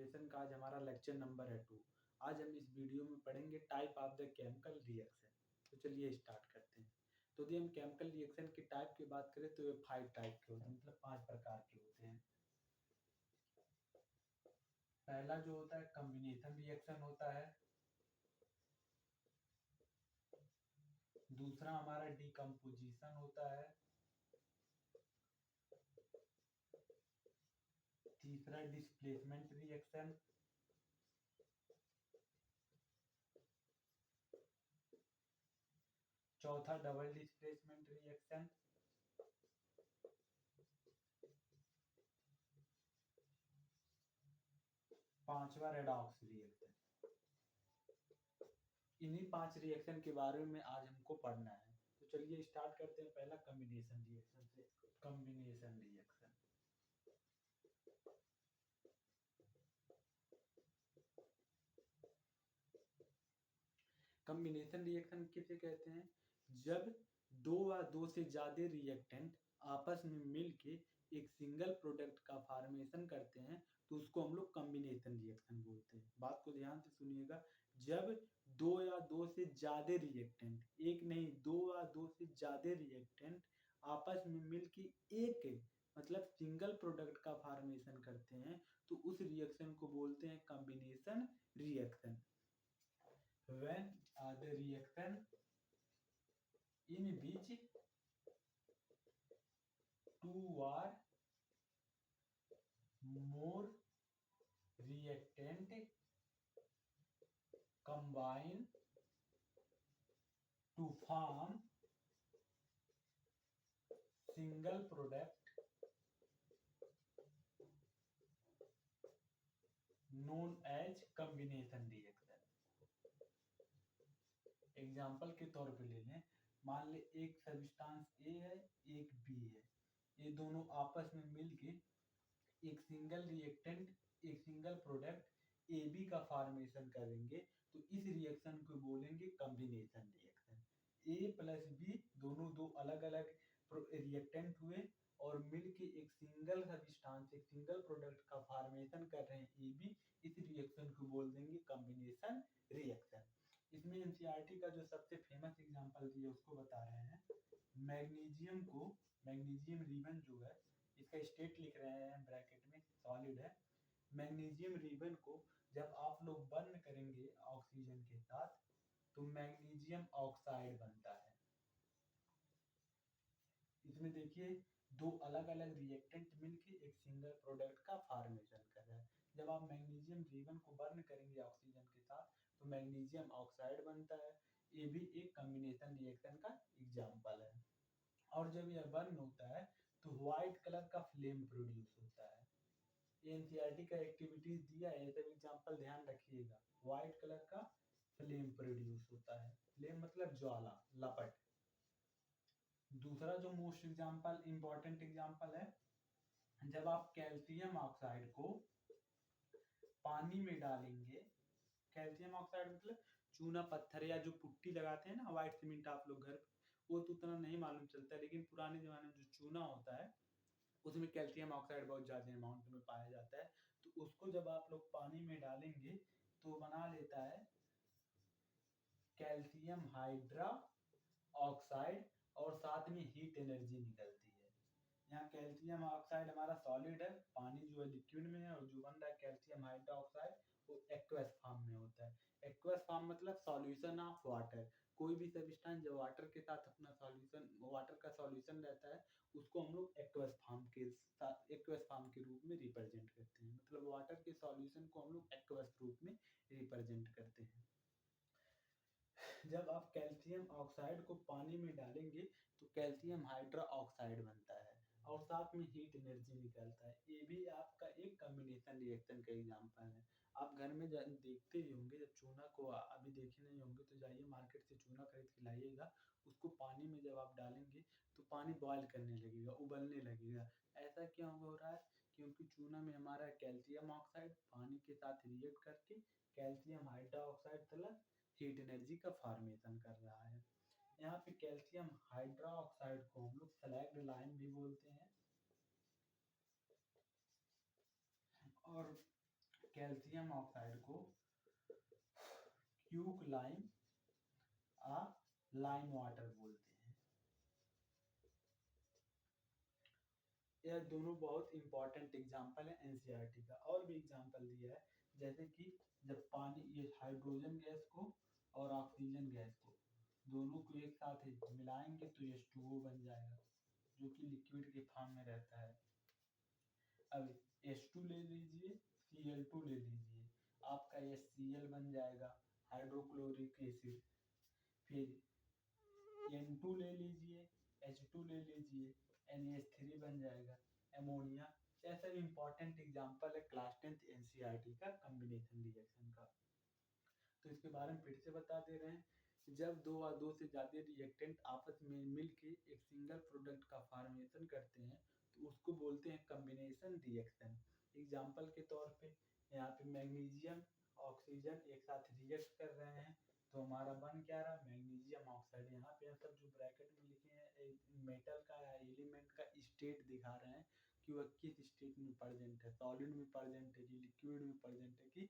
Calibration का आज हमारा लेक्चर नंबर है 2। आज हम इस वीडियो में पढ़ेंगे type of the chemical reaction. तो चलिए स्टार्ट करते हैं। तो यदि हम केमिकल रिएक्शन के टाइप की बात करें तो ये 5 टाइप के होते हैं, मतलब 5 प्रकार के होते हैं। पहला जो होता है कॉम्बिनेशन रिएक्शन होता है। दूसरा हमारा डिकम्पोजिशन होता है। तीसरा डिस्प्लेसमेंट रिएक्शन। चौथा डबल डिस्प्लेसमेंट रिएक्शन। पांचवा रेडॉक्स रिएक्शन। इन्हीं 5 रिएक्शन के बारे में आज हमको पढ़ना है। तो चलिए स्टार्ट करते हैं पहला कॉम्बिनेशन रिएक्शन से। कॉम्बिनेशन रिएक्शन कॉम्बिनेशन रिएक्शन किसे कहते हैं? जब दो या दो से ज्यादा रिएक्टेंट आपस में मिलके एक सिंगल प्रोडक्ट का फॉर्मेशन करते हैं तो उसको हम लोग कॉम्बिनेशन रिएक्शन बोलते हैं। बात को ध्यान से सुनिएगा। जब दो या दो से ज्यादा रिएक्टेंट, एक नहीं दो या दो से ज्यादा रिएक्टेंट आपस में मिलके एक मतलब सिंगल प्रोडक्ट का फॉर्मेशन करते हैं तो उस रिएक्शन को बोलते हैं combination reaction. When the reaction in which two or more reactant combine to form single product known as combination reaction। Example के तौर पे ले लें, मान ले एक सब्सटेंस ए है एक बी है, ये दोनों आपस में मिलके एक सिंगल रिएक्टेंट एक सिंगल प्रोडक्ट ए बी का फॉर्मेशन करेंगे तो इस रिएक्शन को बोलेंगे कॉम्बिनेशन रिएक्शन। ए प्लस बी दोनों दो अलग अलग रिएक्टेंट हुए और मिलके एक सिंगल सब्सटेंस एक सिंगल प्रोडक्ट का फॉर्मेशन कर रहे हैं ए बी, इस रिएक्शन को बोल देंगे कॉम्बिनेशन रिएक्शन। इसमें एनसीईआरटी का जो सबसे फेमस एग्जांपल दिया उसको बता रहे हैं। मैग्नीशियम रिबन जो है, इसका स्टेट लिख रहे हैं ब्रैकेट में, सॉलिड है। मैग्नीशियम रिबन को जब आप लोग बर्न करेंगे ऑक्सीजन के साथ तो मैग्नीशियम ऑक्साइड बनता है। इसमें देखिए दो अलग अलग रिएक्टेंट मिलके एक सिंगल प्रोडक्ट का फॉर्मेशन कर रहा है। जब आप मैग्नीशियम रिबन को बर्न करेंगे ऑक्सीजन के साथ तो मैग्नीशियम ऑक्साइड बनता है। ये भी एक कॉम्बिनेशन रिएक्शन का एग्जांपल है। और जब यह बर्न होता है तो व्हाइट कलर का फ्लेम प्रोड्यूस होता है। एनसीईआरटी का एक्टिविटीज दिया है, सब एग्जांपल ध्यान रखिएगा। व्हाइट कलर का फ्लेम प्रोड्यूस होता है। फ्लेम मतलब ज्वाला, लपट। दूसरा जो मोस्ट एग्जांपल इंपॉर्टेंट एग्जांपल है, जब आप कैल्शियम ऑक्साइड को पानी में डालेंगे, कैल्शियम ऑक्साइड मतलब चूना पत्थर या जो पुट्टी लगाते हैं ना व्हाइट सीमेंट आप लोग घर, वो तो उतना नहीं मालूम चलता है, लेकिन पुराने जमाने में जो चूना होता है उसमें कैल्शियम ऑक्साइड बहुत ज्यादा अमाउंट में पाया जाता है। तो उसको जब आप लोग पानी में डालेंगे तो बना लेता है कैल्शियम हाइड्रा ऑक्साइड और साथ में हीट एनर्जी निकलती है। यहाँ कैल्शियम ऑक्साइड हमारा सॉलिड है, पानी जो है लिक्विड में है, और जो बन रहा है कैल्शियम हाइड्रा ऑक्साइड वो एक्वस फॉर्म में होता है। एक्वस फॉर्म मतलब सॉल्यूशन ऑफ वाटर। कोई भी सब्सटेंस जो वाटर के साथ अपना सॉल्यूशन, वाटर का सॉल्यूशन रहता है उसको हम लोग एक्वस फॉर्म के साथ, एक्वस फॉर्म के रूप में रिप्रेजेंट करते हैं। मतलब वाटर के सॉल्यूशन को हम लोग एक्वस रूप में रिप्रेजेंट करते हैं। जब आप कैल्शियम ऑक्साइड को पानी में डालेंगे तो कैल्शियम हाइड्रा ऑक्साइड बनता है और साथ में हीट एनर्जी निकलता है। ये भी आपका एक कॉम्बिनेशन रिएक्शन का एग्जांपल है। आप घर में देखते ही होंगे, जब चूना को अभी देखे नहीं होंगे तो जाइए मार्केट से चूना खरीद के लाइएगा, उसको पानी में जब आप डालेंगे तो पानी बॉयल करने लगेगा, उबलने लगेगा। ऐसा क्यों हो रहा है? क्योंकि चूना में हमारा कैल्शियम ऑक्साइड पानी के साथ रिएक्ट करके कैल्शियम हाइड्रा ऑक्साइड तलक हीट एनर्जी का फॉर्मेशन कर रहा है। यहाँ पे कैल्शियम हाइड्रा ऑक्साइड को हम लोग स्लैग्ड लाइम भी बोलते हैं। और कैल्शियम ऑक्साइड को क्यूक लाइम लाइम वाटर बोलते हैं। यह दोनों बहुत इंपॉर्टेंट एग्जाम्पल है एनसीईआरटी का। और भी एग्जाम्पल दिया है, जैसे कि जब पानी, ये हाइड्रोजन गैस को और ऑक्सीजन गैस को दोनों को एक साथ मिलाएंगे तो H2O बन जाएगा, जो कि लिक्विड के फॉर्म में रहता है। अब H2 ले लीजिए, Cl2 ले लीजिए, आपका HCl बन जाएगा, हाइड्रोक्लोरिक एसिड। फिर N2 ले लीजिए, H2 ले लीजिए, NH3 बन जाएगा, अमोनिया। ऐसा इंपॉर्टेंट एग्जांपल है क्लास 10th एनसीईआरटी का कॉम्बिनेशन रिएक्शन का। तो इसके बारे में फिर से बता दे रहे हैं, जब दो या दो से ज्यादा रिएक्टेंट आपस में मिलके एक सिंगल प्रोडक्ट का फॉर्मेशन करते हैं तो उसको बोलते हैं कॉम्बिनेशन रिएक्शन। एग्जांपल के तौर पे यहाँ पे मैग्नीशियम ऑक्सीजन एक साथ रिएक्ट कर रहे हैं तो हमारा बन क्या रहा, मैग्नीशियम ऑक्साइड। यहाँ पे सब जो ब्रैकेट में लिखे हैं मेटल का या एलिमेंट का स्टेट दिखा रहे हैं कि वह किस स्टेट में प्रेजेंट है, सॉलिड में प्रेजेंट है कि लिक्विड में प्रेजेंट है कि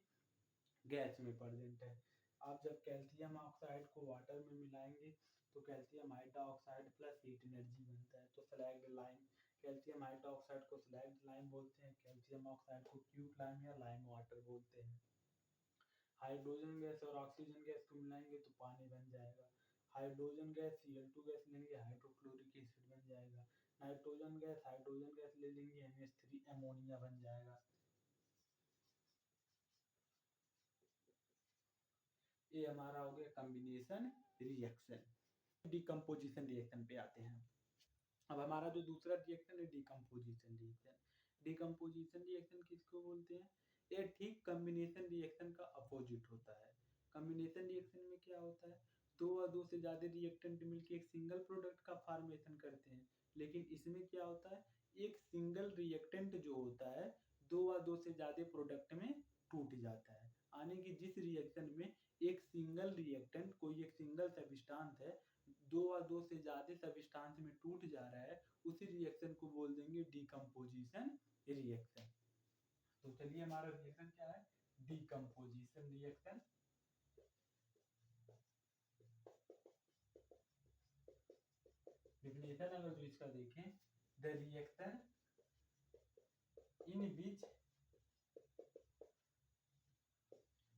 गैस में प्रेजेंट है। आप जब कैल्शियम ऑक्साइड को वाटर में मिलाएंगे तो calcium hydroxide plus heat energy बनता है, तो स्लैग्ड लाइम। कैल्शियम हाइड्रोक्साइड को स्लैग्ड लाइम बोलते हैं, कैल्शियम ऑक्साइड को क्यूक लाइम या लाइम वाटर बोलते हैं। हाइड्रोजन गैस और ऑक्सीजन गैस को मिलाएंगे तो पानी बन जाएगा। हाइड्रोजन गैस Cl2 गैस लेंगे, हाइड्रोक्लोरिक एसिड बन जाएगा। नाइट्रोजन गैस हाइड्रोजन गैस ले लेंगे, NH3 अमोनिया बन जाएगा। ये हमारा हो गया कॉम्बिनेशन रिएक्शन। डिकम्पोजिशन रिएक्शन पे आते हैं। अब हमारा जो दूसरा रिएक्शन है डिकम्पोजिशन रिएक्शन। डिकम्पोजिशन रिएक्शन किसको बोलते हैं, ये ठीक कॉम्बिनेशन रिएक्शन का अपोजिट होता है। कॉम्बिनेशन रिएक्शन में क्या होता है, दो या दो से ज्यादा रिएक्टेंट मिलकर एक सिंगल प्रोडक्ट का फॉर्मेशन करते हैं, लेकिन इसमें क्या होता है, एक सिंगल रिएक्टेंट जो होता है दो या दो से ज्यादा प्रोडक्ट में टूट जाता है। यानी कि जिस रिएक्शन में एक सिंगल रिएक्टेंट, कोई एक सिंगल सब्सटेंस है, दो या दो से ज्यादा सब्सटेंस में टूट जा रहा है, उसी रिएक्शन को बोल देंगे डिकम्पोजिशन रिएक्शन। तो चलिए हमारा रिएक्शन क्या है, डिकम्पोजिशन रिएक्शन। डेफिनेशन अगर जो इसका देखें, the reaction in which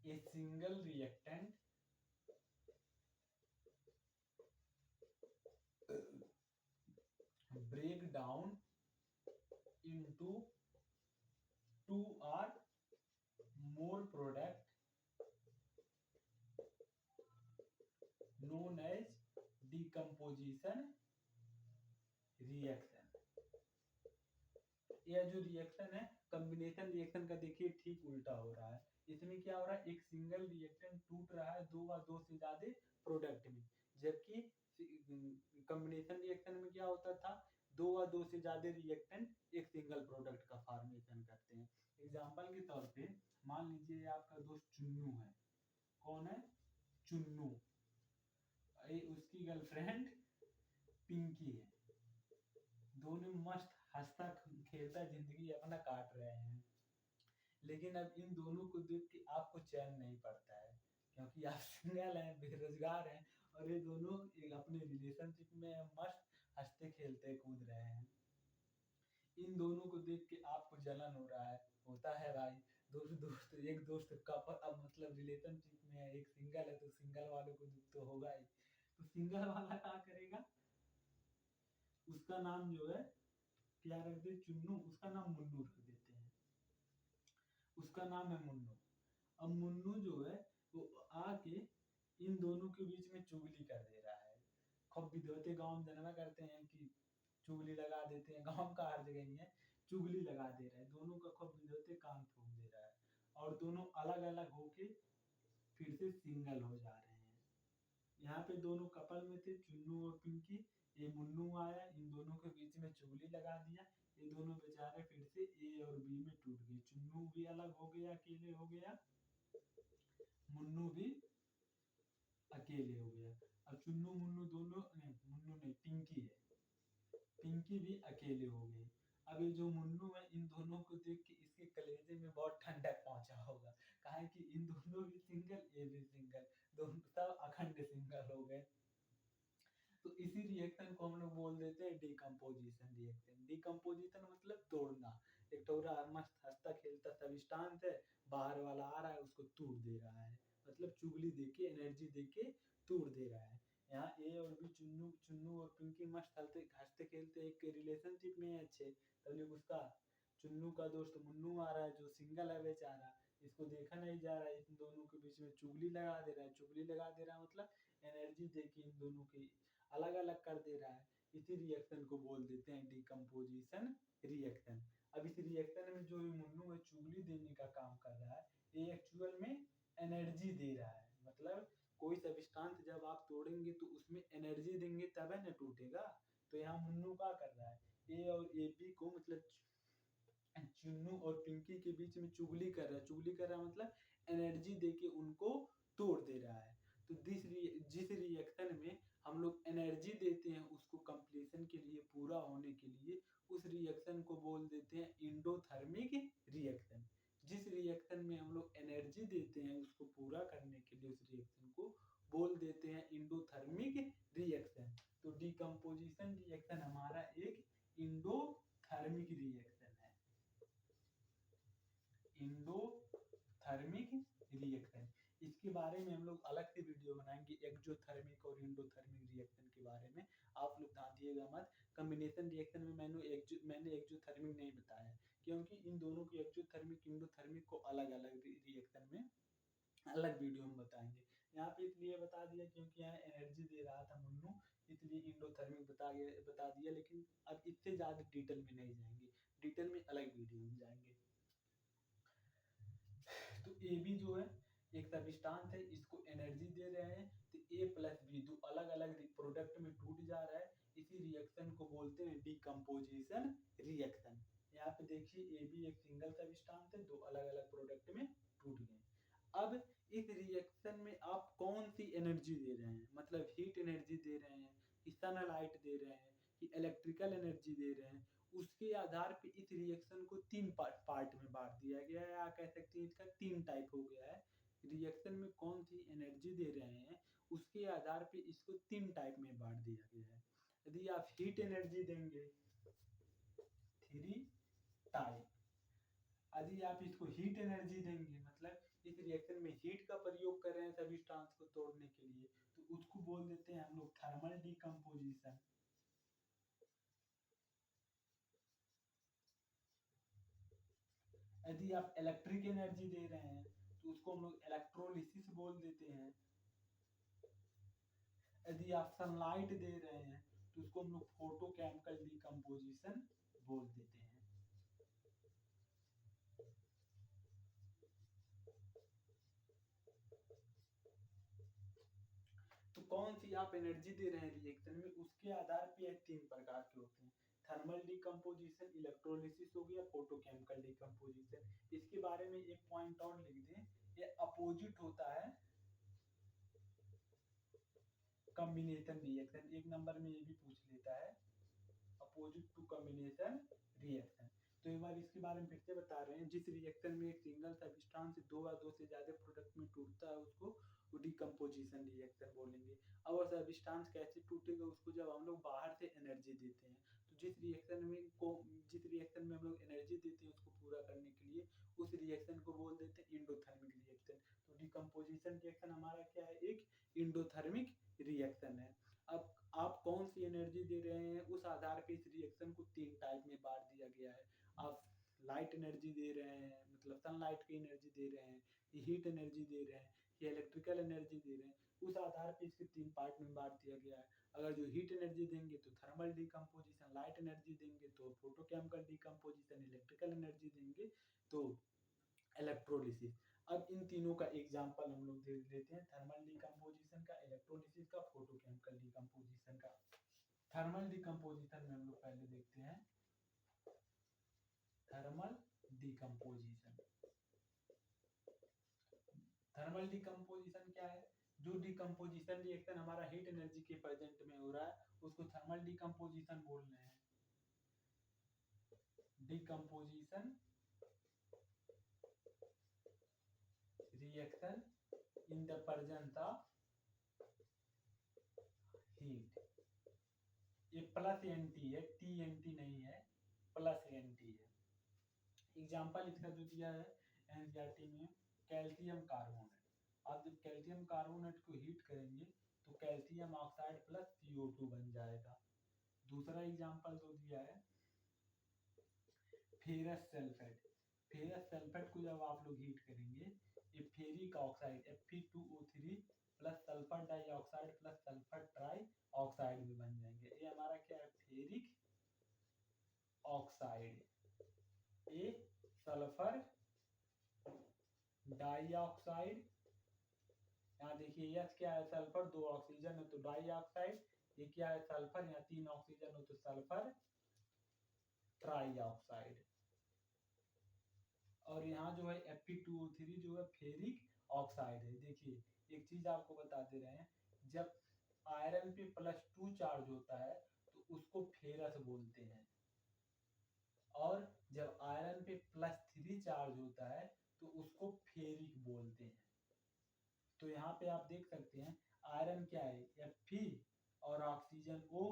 a single reactant break down into two or more product known as decomposition reaction। यह जो रिएक्शन है कॉम्बिनेशन रिएक्शन का देखिए ठीक उल्टा हो रहा है। इसमें क्या हो रहा है, एक सिंगल रिएक्टेंट टूट रहा है दो या दो से ज्यादा प्रोडक्ट में, जबकि कॉम्बिनेशन रिएक्शन में क्या होता था, दो या दो से ज्यादा रिएक्टेंट एक सिंगल प्रोडक्ट का फॉर्मेशन करते हैं। एग्जांपल के तौर पे मान लीजिए आपका दोस्त चुन्नू है। कौन है, चुन्नू। उसकी गर्लफ्रेंड पिंकी है। दोनों मस्त हंसता खेलता जिंदगी अपना काट रहे हैं, लेकिन अब इन दोनों को देख के आपको चैन नहीं पड़ता है, क्योंकि आप सिंगल हैं, बेरोजगार हैं, और ये दोनों एक अपने रिलेशनशिप में मस्त हंसते खेलते कूद रहे हैं। इन दोनों को देख के आपको जलन हो रहा है, होता है भाई। दोस्त एक दोस्त कपल, अब मतलब रिलेशनशिप में है, एक सिंगल है तो सिंगल वाले को दुख तो होगा ही। तो सिंगल वाला क्या करेगा, उसका नाम जो है क्या रख दे, चुन्नू, उसका नाम मुन्नू रख देते हैं। उसका नाम है मुन्नू। अब मुन्नू जो है वो आके इन दोनों के बीच में चुगली कर दे रहा है। खूब विधवते गांव में जन्मा करते हैं कि चुगली लगा देते हैं, गांव का हर जगह ही है, चुगली लगा दे रहा है, दोनों का खूब विधवते कान फूंक दे रहा है, और दोनों अलग अलग होके फिर से सिंगल हो जा रहे हैं। यहाँ पे दोनों कपल में थे, चुन्नू और पिंकी। ये मुन्नू आया, इन दोनों के बीच में चुगली लगा दिया, ये दोनों बेचारे फिर से ए और बी में टूट गए। चुन्नू भी अलग हो गया, अकेले हो गया, मुन्नू भी अकेले हो गया। अब चुन्नू मुन्नू दोनों नहीं, मुन्नू नहीं, पिंकी है, पिंकी भी अकेले हो गई। अब ये जो मुन्नू है इन दोनों को देख के इसके कलेजे में बहुत ठंडक पहुंच बचा होगा, काहे कि इन दोनों भी सिंगल, ये भी सिंगल, दोनों सब अखंड सिंगल हो गए। तो इसी रिएक्शन को हम लोग बोल देते हैं डिकम्पोजिशन रिएक्शन। डिकम्पोजिशन मतलब तोड़ना। एक टोरा मस्त हंसता खेलता सब्सटेंस है, बाहर वाला आ रहा है उसको तोड़ दे रहा है, मतलब चुगली देके, एनर्जी देके तोड़ दे रहा है। यहाँ ए और बी, चुन्नू चुन्नू और पिंकी मस्त हंसते खेलते एक रिलेशनशिप में है अच्छे, तभी उसका चुन्नू का दोस्त मुन्नू आ रहा है जो सिंगल है बेचारा, इसको देखा नहीं जा रहा है, इन दोनों के बीच में चुगली लगा दे रहा है। चुगली लगा दे रहा है मतलब एनर्जी देके इन दोनों की अलग अलग कर दे रहा है। इसी रिएक्शन को बोल देते हैं डिकम्पोजिशन रिएक्शन। अब इस रिएक्शन में जो मुन्नू है चुगली देने का काम कर रहा है, ये एक्चुअल में एनर्जी दे रहा है। मतलब कोई सब्सटेंस जब आप तोड़ेंगे तो उसमें एनर्जी देंगे तब है ना टूटेगा। तो यहाँ मुन्नू क्या कर रहा है, ए और ए बी को मतलब चुन्नू और पिंकी के बीच में चुगली कर रहा है। चुगली कर रहा है मतलब एनर्जी देके उनको तोड़ दे रहा है। तो जिस रिएक्शन में हम लोग एनर्जी देते हैं उसको कंप्लीशन के लिए, पूरा होने के लिए, उस रिएक्शन को बोल देते हैं इंडोथर्मिक रिएक्शन। जिस रिएक्शन में हम लोग एनर्जी देते हैं उसको पूरा करने के लिए, उस रिएक्शन को बोल देते हैं इंडोथर्मिक रिएक्शन। तो डिकम्पोजिशन रिएक्शन हमारा एक इंडोथर्मिक रिएक्शन है। इंडोथर्मिक रिएक्शन, इसके बारे में हम लोग अलग से वीडियो बनाएंगे, एक्सोथर्मिक और इंडोथर्मिक रिएक्शन के बारे में। आप लोग ध्यान दिएगा मत, कॉम्बिनेशन रिएक्शन में मैंने एक्सोथर्मिक नहीं बताया, क्योंकि इन दोनों की एक्सोथर्मिक इंडोथर्मिक को अलग अलग रिएक्शन में अलग वीडियो में बताएंगे। यहाँ पे इसलिए बता दिया क्योंकि यहाँ एनर्जी दे रहा था मुन्नू, इसलिए इंडोथर्मिक बता दिया, लेकिन अब इससे ज्यादा डिटेल में नहीं जाएंगे, डिटेल में अलग वीडियो में जाएंगे। तो ए बी जो है एक सब्सटेंस है, इसको एनर्जी दे रहे हैं, तो ए प्लस बी दो अलग अलग प्रोडक्ट में टूट जा रहा है। इसी रिएक्शन को बोलते हैं डिकम्पोजिशन रिएक्शन। यहाँ पे देखिए ए बी एक सिंगल सब्सटेंस है, दो अलग अलग प्रोडक्ट में टूट गए। अब इस रिएक्शन में आप कौन सी एनर्जी दे रहे हैं, मतलब हीट एनर्जी दे रहे हैं कि सनलाइट दे रहे हैं कि इलेक्ट्रिकल एनर्जी दे रहे हैं, उसके आधार पे इस रिएक्शन को तीन पार्ट में बांट दिया गया है, या कह सकते हैं इसका तीन टाइप हो गया है। रिएक्शन में कौन सी एनर्जी दे रहे हैं उसके आधार पे इसको तीन टाइप में बांट दिया गया है। यदि आप हीट एनर्जी देंगे, थ्री टाइप। यदि आप इसको हीट एनर्जी देंगे, मतलब इस रिएक्शन में हीट का प्रयोग कर रहे हैं सब्सटेंस को तोड़ने के लिए, तो उसको बोल देते हैं हम लोग थर्मल डिकम्पोजिशन। यदि आप इलेक्ट्रिक एनर्जी दे रहे हैं तो उसको हम लोग इलेक्ट्रोलिसिस बोल देते हैं। यदि आप सनलाइट दे रहे हैं तो उसको हम लोग फोटोकेमिकल डिकम्पोजिशन बोल देते हैं। तो कौन सी आप एनर्जी दे रहे हैं रिएक्शन में, उसके आधार पे तीन प्रकार के होते हैं, थर्मल डिकम्पोजिशन, इलेक्ट्रोलिसिस हो गया, फोटोकेमिकल डिकम्पोजिशन। इसके बारे में एक पॉइंट और लिख दें, ये अपोजिट होता है कॉम्बिनेशन रिएक्शन। एक नंबर में ये भी पूछ लेता है, अपोजिट टू कॉम्बिनेशन रिएक्शन। तो एक बार इसके बारे में फिर से बता रहे हैं, जिस रिएक्शन में एक सिंगल सब्सटेंस दो या दो से ज्यादा प्रोडक्ट में टूटता है उसको डिकम्पोजिशन रिएक्शन बोलेंगे। अब वो सब्सटेंस कैसे टूटेगा, उसको जब हम लोग बाहर से एनर्जी देते हैं, तो जिस रिएक्शन में हम लोग एनर्जी देते हैं उसको पूरा करने के लिए, उस रिएक्शन को बोल देते हैं इंडोथर्मिक रिएक्शन। तो डिकम्पोजिशन रिएक्शन हमारा क्या है, एक इंडोथर्मिक रिएक्शन है। अब आप कौन सी एनर्जी दे रहे हैं उस आधार पे इस रिएक्शन को तीन टाइप में बांट दिया गया है। आप लाइट एनर्जी दे रहे हैं, मतलब सनलाइट की एनर्जी दे रहे हैं, हीट एनर्जी दे रहे हैं, या इलेक्ट्रिकल एनर्जी दे रहे हैं, उस आधार पे इसके तीन पार्ट में बांट दिया गया है। अगर जो हीट एनर्जी देंगे तो थर्मल डिकम्पोजिशन, लाइट एनर्जी देंगे तो फोटोकेमिकल डिकम्पोजिशन, इलेक्ट्रिकल एनर्जी देंगे तो इलेक्ट्रोलिसिस। अब इन तीनों का एग्जांपल हम लोग देख लेते हैं, थर्मल डिकम्पोजिशन का, इलेक्ट्रोलिसिस का, फोटोकेमिकल डिकम्पोजिशन का। थर्मल डिकम्पोजिशन में हम लोग पहले देखते हैं थर्मल डिकम्पोजिशन। थर्मल डिकम्पोजिशन क्या है, जो डिकम्पोजिशन रिएक्शन हमारा हीट एनर्जी के प्रेजेंट में हो रहा है उसको थर्मल डिकम्पोजिशन बोल रहे हैं। Decomposition reaction in the presence of heat. ये प्लस एन टी है, टी एन टी नहीं है, प्लस एन टी है। एग्जाम्पल इसका जो दिया है एनसीईआरटी में, कैल्शियम कार्बोनेट। आप जब कैल्शियम कार्बोनेट को हीट करेंगे तो कैल्शियम ऑक्साइड प्लस CO2 बन जाएगा। दूसरा एग्जाम्पल जो दिया है फेरस सल्फेट। फेरस सल्फेट को जब आप लोग हीट करेंगे, ये ferric oxide Fe2O3 plus sulphur dioxide plus sulphur try oxide भी बन जाएंगे। ये हमारा क्या है, फेरिक ऑक्साइड, ये सल्फर डाइऑक्साइड। यहाँ देखिए यस क्या है, सल्फर, 2 ऑक्सीजन हो तो डाइऑक्साइड, ये क्या है सल्फर, यहाँ 3 ऑक्सीजन हो तो सल्फर ट्राइऑक्साइड। और यहाँ जो है Fe2O3 जो है फेरिक ऑक्साइड है। देखिए एक चीज आपको बता दे रहे हैं, जब आयरन पे +2 चार्ज होता है तो उसको फेरस बोलते हैं, और जब आयरन पे +3 चार्ज होता है तो उसको फेरिक बोलते हैं। तो यहाँ पे आप देख सकते हैं आयरन क्या है Fe और ऑक्सीजन O,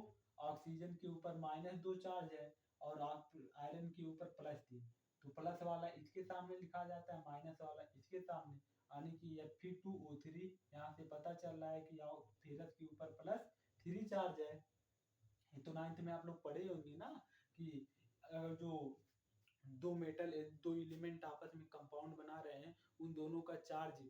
ऑक्सीजन के ऊपर -2 चार्ज है और आयरन के ऊपर +3, तो प्लस वाला इसके सामने लिखा जाता है, माइनस वाला इसके सामने, यानी कि Fe2O3 यहाँ से पता चल रहा है कि फेरस के ऊपर +3 चार्ज है। तो 9th में आप लोग पढ़े होंगे ना कि अगर जो दो एलिमेंट आपस में कंपाउंड बना रहे हैं, उन दोनों का चार्ज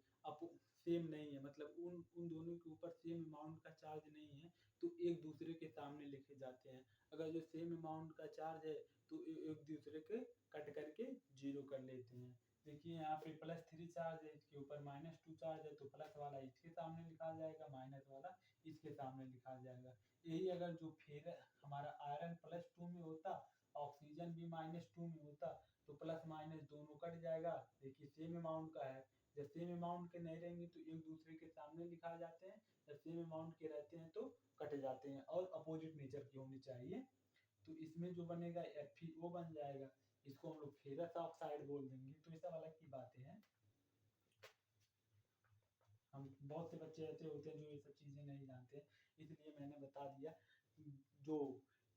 सेम नहीं है, मतलब उन दोनों के ऊपर सेम अमाउंट का चार्ज नहीं है, तो एक दूसरे के सामने लिखे जाते हैं। अगर जो सेम अमाउंट का चार्ज है तो एक दूसरे के कट करके 0 कर लेते हैं। देखिए यहाँ पे +3 चार्ज है, इसके ऊपर -2 चार्ज है, तो प्लस वाला इसके सामने लिखा जाएगा, माइनस वाला इसके सामने लिखा जाएगा। यही अगर जो फिर हमारा आयरन +2 में होता, ऑक्सीजन भी -2 में होता, तो प्लस माइनस दोनों कट जाएगा। देखिए सेम अमाउंट का है, जब सेम अमाउंट के नहीं रहेंगे तो एक दूसरे के सामने लिखा जाते हैं, जब सेम अमाउंट के रहते हैं तो कट जाते हैं, और अपोजिट नेचर की होनी चाहिए। तो इसमें जो बनेगा FeO बन जाएगा, इसको हम लोग फेरस ऑक्साइड बोल देंगे। तो ये सब अलग की बातें हैं, हम बहुत से बच्चे ऐसे होते हैं जो ये सब चीजें नहीं जानते, इसलिए मैंने बता दिया। जो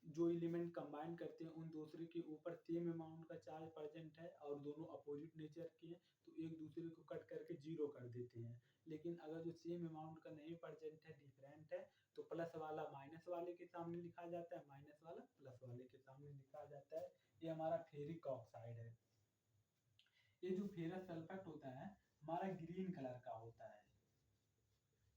जो एलिमेंट कंबाइन करते हैं उन दूसरे के ऊपर सेम अमाउंट का चार्ज प्रेजेंट है और दोनों अपोजिट नेचर के हैं, तो एक दूसरे को कट करके 0 कर देते हैं। लेकिन अगर जो सेम अमाउंट का नहीं प्रेजेंट है, डिफरेंट है, तो प्लस वाला माइनस वाले के सामने लिखा जाता है, माइनस वाला प्लस वाले के सामने लिखा जाता है। ये हमारा फेरिक ऑक्साइड है। ये जो फेरस सल्फेट होता है हमारा ग्रीन कलर का होता है,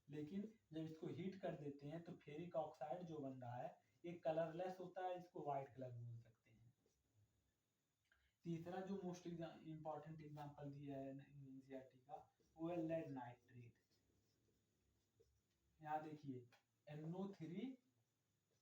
लेकिन जब इसको हीट कर देते हैं तो फेरिक ऑक्साइड जो बन रहा है ये कलरलेस होता है, इसको व्हाइट कलर बोल सकते हैं। तीसरा जो मोस्ट इंपॉर्टेंट एग्जांपल दिया है एनसीईआरटी का, वो है लेड नाइट्रेट। यहाँ देखिए NO3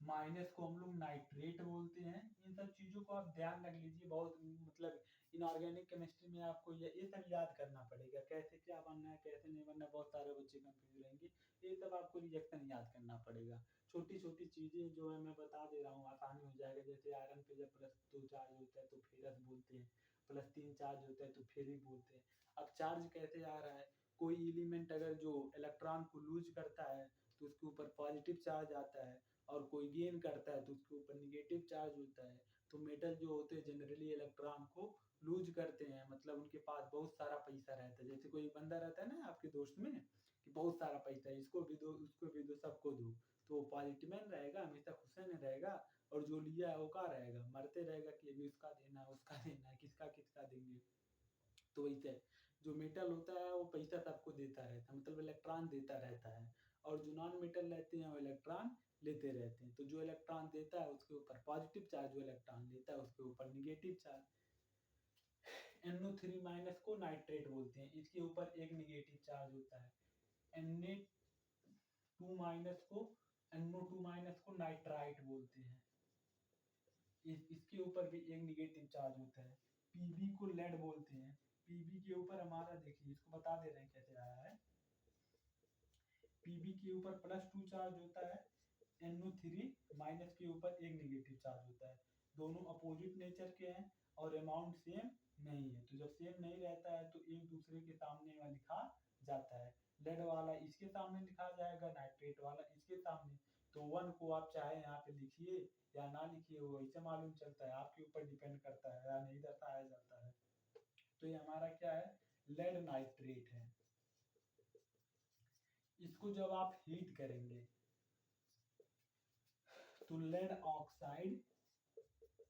माइनस को हम लोग नाइट्रेट बोलते हैं। इन सब चीजों को आप ध्यान रख लीजिए, बहुत मतलब इनऑर्गेनिक केमिस्ट्री में आपको ये सब याद करना पड़ेगा, कैसे क्या बनना है कैसे नहीं बनना है, बहुत सारे बच्चे कंफ्यूज रहेंगे। ये सब आपको रिएक्शन याद करना पड़ेगा, छोटी छोटी चीजें जो है मैं बता दे रहा हूँ, आसानी हो जाएगा। जैसे आयरन पे जब +2 चार्ज होता है तो फेरस बोलते हैं, +3 चार्ज होता है तो फेरिक बोलते हैं। अब चार्ज कैसे आ रहा है, कोई एलिमेंट अगर जो इलेक्ट्रॉन को लूज करता है तो उसके ऊपर पॉजिटिव चार्ज आता है, और कोई गेन करता है तो उसके ऊपर निगेटिव चार्ज होता है। तो मेटल जो होते हैं जनरली इलेक्ट्रॉन को लूज करते हैं, मतलब उनके पास बहुत सारा पैसा रहता है। जैसे कोई बंदा रहता है ना आपके दोस्त में कि बहुत सारा पैसा है, इसको भी दो उसको भी दो सबको दो, तो वो पॉजिटिव में रहेगा, हमेशा खुश में रहेगा, और जो लिया है वो का रहेगा, मरते रहेगा कि अभी उसका देना है उसका देना है, किसका किसका देंगे। तो वैसे जो मेटल होता है वो पैसा सबको देता रहता है, मतलब इलेक्ट्रॉन देता रहता है, और जो नॉन मेटल रहते हैं वो इलेक्ट्रॉन लेते रहते हैं। तो जो इलेक्ट्रॉन देता है उसके ऊपर पॉजिटिव चार्ज, जो इलेक्ट्रॉन लेता है उसके ऊपर निगेटिव चार्ज। NO3 माइनस को नाइट्रेट बोलते हैं, इसके ऊपर एक निगेटिव चार्ज होता है। Na2 माइनस को NO2 माइनस को नाइट्राइट बोलते हैं, इसके ऊपर भी एक निगेटिव चार्ज होता है। Pb को लेड बोलते हैं, Pb के ऊपर हमारा देखिए इसको बता दे रहे हैं कैसे आया है। Pb के ऊपर +2 चार्ज होता है, NO3 माइनस के ऊपर एक निगेटिव चार्ज होता है। दोनों अपोजिट नेचर के हैं और अमाउंट सेम नहीं है, तो जब सेम नहीं रहता है तो एक दूसरे के सामने लिखा जाता है। लेड वाला इसके सामने लिखा जाएगा, नाइट्रेट वाला इसके सामने। तो 1 को आप चाहे यहाँ पे लिखिए या ना लिखिए, वो ऐसे मालूम चलता है, आपके ऊपर डिपेंड करता है, या नहीं दर्शाया जाता है। तो ये हमारा क्या है, लेड नाइट्रेट है। इसको जब आप हीट करेंगे तो lead oxide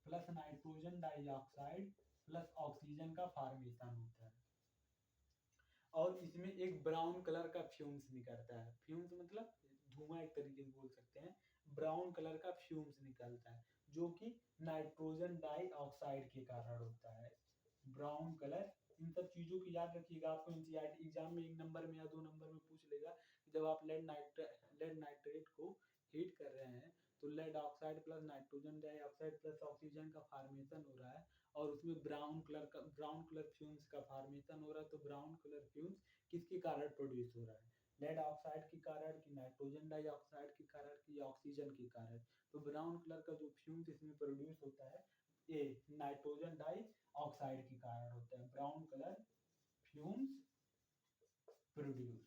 plus nitrogen dioxide plus oxygen का फॉर्मेशन होता है, और इसमें एक ब्राउन कलर का फ्यूम्स निकलता है। फ्यूम्स मतलब धुआं एक तरीके से बोल सकते हैं। ब्राउन कलर का फ्यूम्स निकलता है जो कि नाइट्रोजन डाइऑक्साइड के कारण होता है। ब्राउन कलर, इन सब चीजों की याद रखिएगा, आपको एनसीईआरटी एग्जाम में 1 नंबर में या 2 नंबर में पूछ लेगा कि जब आप लेड नाइट्रेट को हीट कर रहे हैं तो lead oxide plus nitrogen dioxide plus oxygen का फॉर्मेशन हो रहा है, और उसमें ब्राउन कलर फ्यूम्स का फॉर्मेशन हो रहा है। तो ब्राउन कलर फ्यूम्स किसके कारण प्रोड्यूस हो रहा है, लेड ऑक्साइड के कारण, कि नाइट्रोजन डाइऑक्साइड के कारण, कि ऑक्सीजन के कारण। तो ब्राउन कलर का जो फ्यूम्स इसमें प्रोड्यूस होता है ये नाइट्रोजन डाइऑक्साइड के कारण होता है, ब्राउन कलर फ्यूम्स प्रोड्यूस।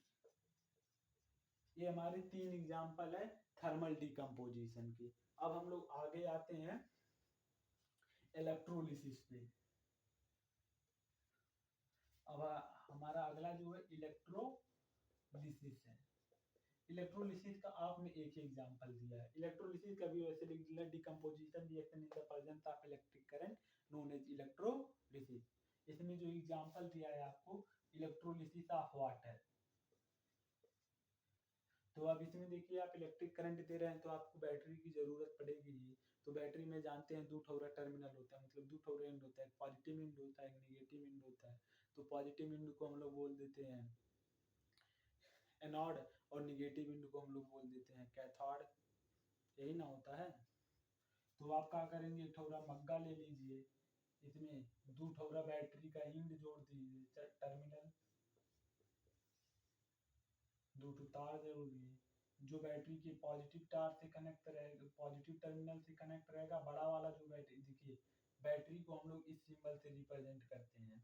ये हमारे 3 एग्जाम्पल है थर्मल डिकम्पोजिशन के। अब हम लोग आगे आते हैं इलेक्ट्रोलिसिस पे। अब हमारा अगला जो है इलेक्ट्रोलिसिस है। इलेक्ट्रोलिसिस का आपने एक ही एग्जांपल दिया है। इलेक्ट्रोलिसिस का भी वैसे लिखा decomposition reaction in the presence of electric current known as electrolysis. इसमें जो एग्जांपल दिया है आपको, इलेक्ट्रोलिसिस ऑफ वाटर। तो अब इसमें देखिए, आप इलेक्ट्रिक करंट दे रहे हैं तो आपको बैटरी की जरूरत पड़ेगी ही। तो बैटरी में जानते हैं 2 ठोरा टर्मिनल होता है, मतलब 2 ठोरा एंड होता है, पॉजिटिव एंड होता है, एक नेगेटिव एंड होता है। तो पॉजिटिव एंड को हम लोग बोल देते हैं एनोड, और नेगेटिव एंड को हम लोग बोल देते हैं कैथोड, यही ना होता है। तो आप क्या करेंगे, एक ठोरा मग्गा ले लीजिए, इसमें 2 ठोरा बैटरी का एंड जोड़ दीजिए, टर्मिनल 2 ठो तार जरूरी है। जो बैटरी के पॉजिटिव तार से कनेक्ट रहेगा, पॉजिटिव टर्मिनल से कनेक्ट रहेगा, बड़ा वाला जो बैटरी, देखिए बैटरी को हम लोग इस सिंबल से रिप्रेजेंट करते हैं।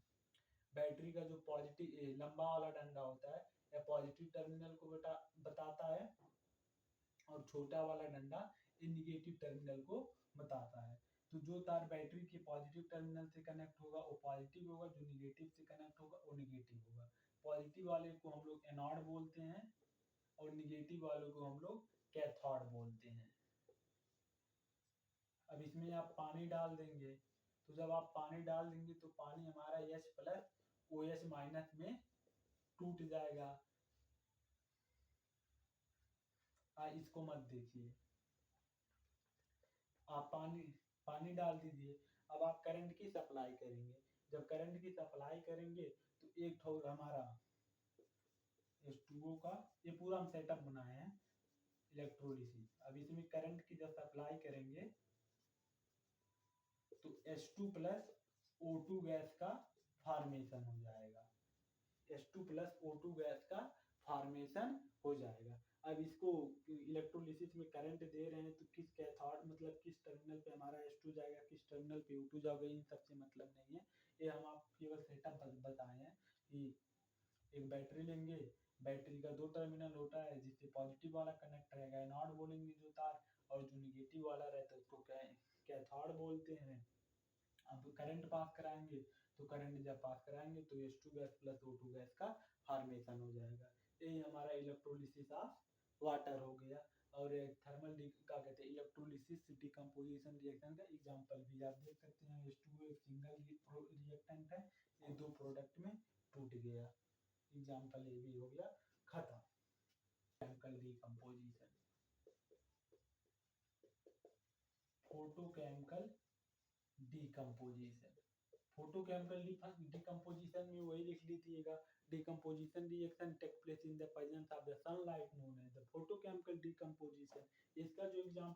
बैटरी का जो पॉजिटिव लंबा वाला डंडा होता है या पॉजिटिव टर्मिनल को बताता है, और छोटा वाला डंडा ये निगेटिव टर्मिनल को बताता है। तो जो तार बैटरी के पॉजिटिव टर्मिनल से कनेक्ट होगा वो पॉजिटिव होगा, जो निगेटिव से कनेक्ट होगा वो निगेटिव होगा। पॉजिटिव वाले को हम लोग एनोड बोलते हैं और निगेटिव वालों को हम लोग कैथोड बोलते हैं। अब इसमें आप पानी डाल देंगे, तो जब आप पानी डाल देंगे तो पानी हमारा H प्लस OH माइनस में टूट जाएगा। इसको मत देखिए, आप पानी डाल दीजिए। अब आप करंट की सप्लाई करेंगे, जब करंट की सप्लाई करेंगे तो एक ठोर हमारा H2O का, ये पूरा हम सेटअप बनाए हैं इलेक्ट्रोलिसिस। अब इसमें करंट की जब सप्लाई करेंगे तो H2 प्लस O2 गैस का फॉर्मेशन हो जाएगा, H2 प्लस O2 गैस का फॉर्मेशन हो जाएगा। अब इसको इलेक्ट्रोलिसिस में करंट दे रहे हैं तो किस कैथोड, मतलब किस टर्मिनल पे हमारा H2 जाएगा, किस टर्मिनल पे O2 जाएगा, इन सबसे मतलब नहीं है। ये हम आप केवल सेटअप बताए हैं कि एक बैटरी लेंगे, बैटरी का 2 टर्मिनल होता है, जिससे पॉजिटिव वाला कनेक्ट रहेगा एनोड बोलेंगे जो तार, और जो निगेटिव वाला रहता है उसको कैथोड बोलते हैं। अब करंट पास कराएंगे, तो करंट जब पास कराएंगे तो H2 gas plus O2 gas का फॉर्मेशन हो जाएगा। यही हमारा इलेक्ट्रोलिसिस ऑफ वाटर हो गया। और थर्मल क्या कहते हैं, इलेक्ट्रोलिसिस डिकम्पोजिशन रिएक्शन का एग्जांपल भी आप देख सकते हैं। H2O एक सिंगल रिएक्टेंट है, ये 2 प्रोडक्ट में टूट गया। एग्जांपल ये भी हो गया खत्म। Chemical decomposition, photochemical decomposition. Photochemical decomposition में वही लिख लीजिएगा, decomposition reaction take place in the presence of the sunlight known as the photochemical decomposition. इसका जो एग्जांपल